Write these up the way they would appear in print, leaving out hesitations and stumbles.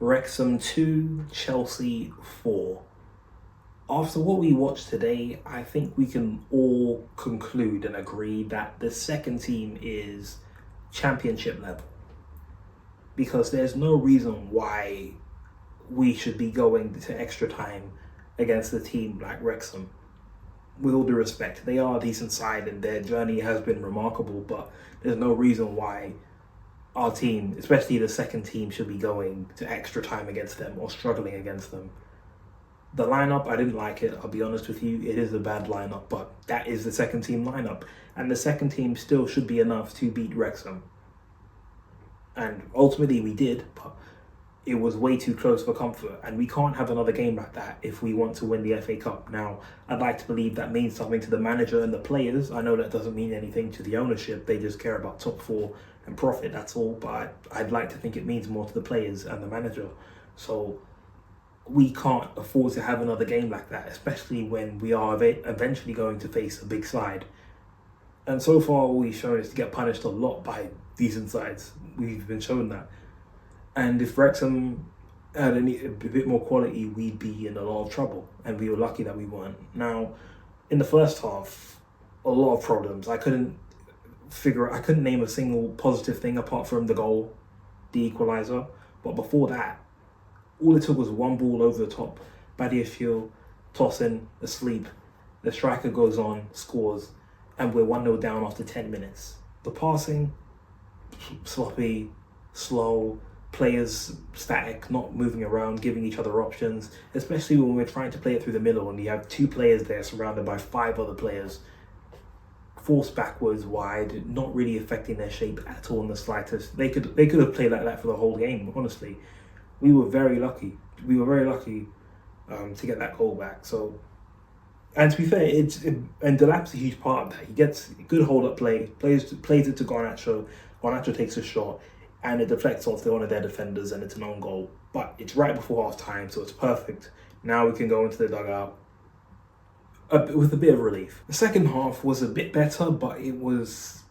Wrexham 2, Chelsea 4. After what we watched today, I think we can all conclude and agree that the second team is championship level. Because there's no reason why we should be going to extra time against a team like Wrexham. With all due respect, they are a decent side and their journey has been remarkable, but there's no reason why our team, especially the second team, should be going to extra time against them or struggling against them. The lineup, I didn't like it, I'll be honest with you. It is a bad lineup, but that is the second team lineup. And the second team still should be enough to beat Wrexham. And ultimately we did, but it was way too close for comfort. And we can't have another game like that if we want to win the FA Cup. Now, I'd like to believe that means something to the manager and the players. I know that doesn't mean anything to the ownership. They just care about top four and profit, that's all. But I'd like to think it means more to the players and the manager. So we can't afford to have another game like that, especially when we are eventually going to face a big side. And so far, all we've shown is to get punished a lot by decent sides. We've been shown that. And if Wrexham had a bit more quality, we'd be in a lot of trouble. And we were lucky that we weren't. Now, in the first half, a lot of problems. I couldn't name a single positive thing apart from the goal, the equaliser. But before that, all it took was one ball over the top. Badiashile, tossing, asleep. The striker goes on, scores, and we're 1-0 down after 10 minutes. The passing, sloppy, slow, players static, not moving around, giving each other options, especially when we're trying to play it through the middle and you have two players there surrounded by five other players. Forced backwards, wide, not really affecting their shape at all in the slightest. They could have played like that for the whole game, honestly. We were very lucky. To get that goal back. So, and to be fair, and Delap's a huge part of that. He gets good hold up play, plays it to Garnacho. Garnacho takes a shot, and it deflects off one of their defenders, and it's an own goal. But it's right before half time, so it's perfect. Now we can go into the dugout with a bit of relief. The second half was a bit better, but it was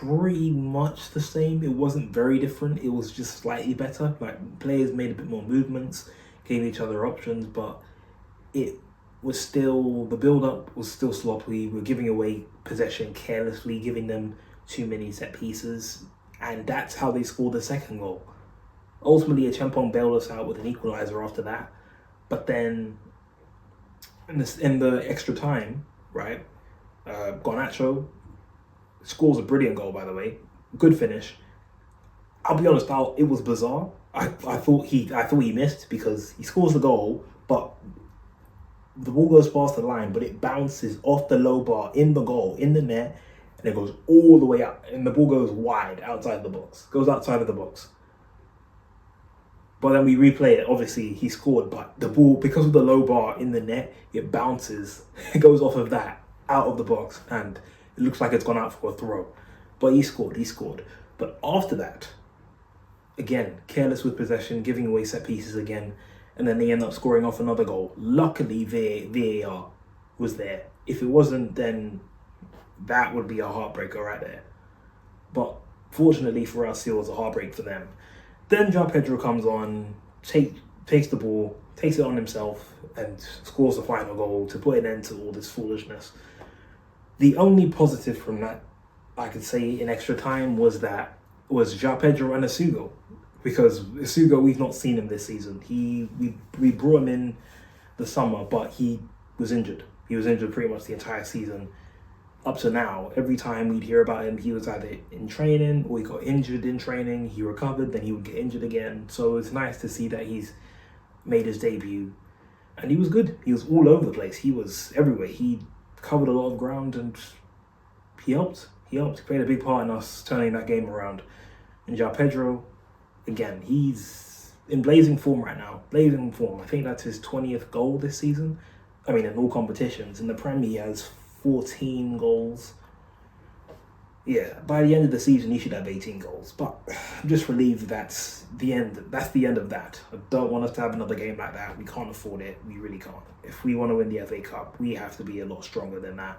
pretty much the same. It wasn't very different. It was just slightly better. Like, players made a bit more movements, gave each other options, but it was still, the build-up was still sloppy. We're giving away possession carelessly, giving them too many set pieces, and that's how they scored the second goal. Ultimately, Acheampong bailed us out with an equaliser after that, but then in the extra time, right, Garnacho scores a brilliant goal, by the way. Good finish. I'll be honest, it was bizarre. I thought he missed because he scores the goal, but the ball goes past the line, but it bounces off the low bar in the goal, in the net, and it goes all the way out, and the ball goes wide outside the box. Goes outside of the box. But then we replay it. Obviously, he scored, but the ball, because of the low bar in the net, it bounces. It goes off of that, out of the box, and it looks like it's gone out for a throw. But he scored. But after that, again, careless with possession, giving away set pieces again, and then they end up scoring off another goal. Luckily, VAR was there. If it wasn't, then that would be a heartbreaker right there. But fortunately for us, it was a heartbreak for them. Then João Pedro comes on, takes the ball, takes it on himself, and scores the final goal to put an end to all this foolishness. The only positive from that, I could say, in extra time was João Pedro and Asugo. Because Asugo, we've not seen him this season. We brought him in the summer, but he was injured. He was injured pretty much the entire season. Up to now, every time we'd hear about him, he was either in training or he got injured in training. He recovered, then he would get injured again. So it's nice to see that he's made his debut. And he was good. He was all over the place. He was everywhere. He covered a lot of ground and he helped. He played a big part in us turning that game around. And João Pedro, again, he's in blazing form right now. Blazing form. I think that's his 20th goal this season. I mean, in all competitions. In the Premier, he has 14 goals. Yeah, by the end of the season, he should have 18 goals. But I'm just relieved that's the end. That's the end of that. I don't want us to have another game like that. We can't afford it. We really can't. If we want to win the FA Cup, we have to be a lot stronger than that.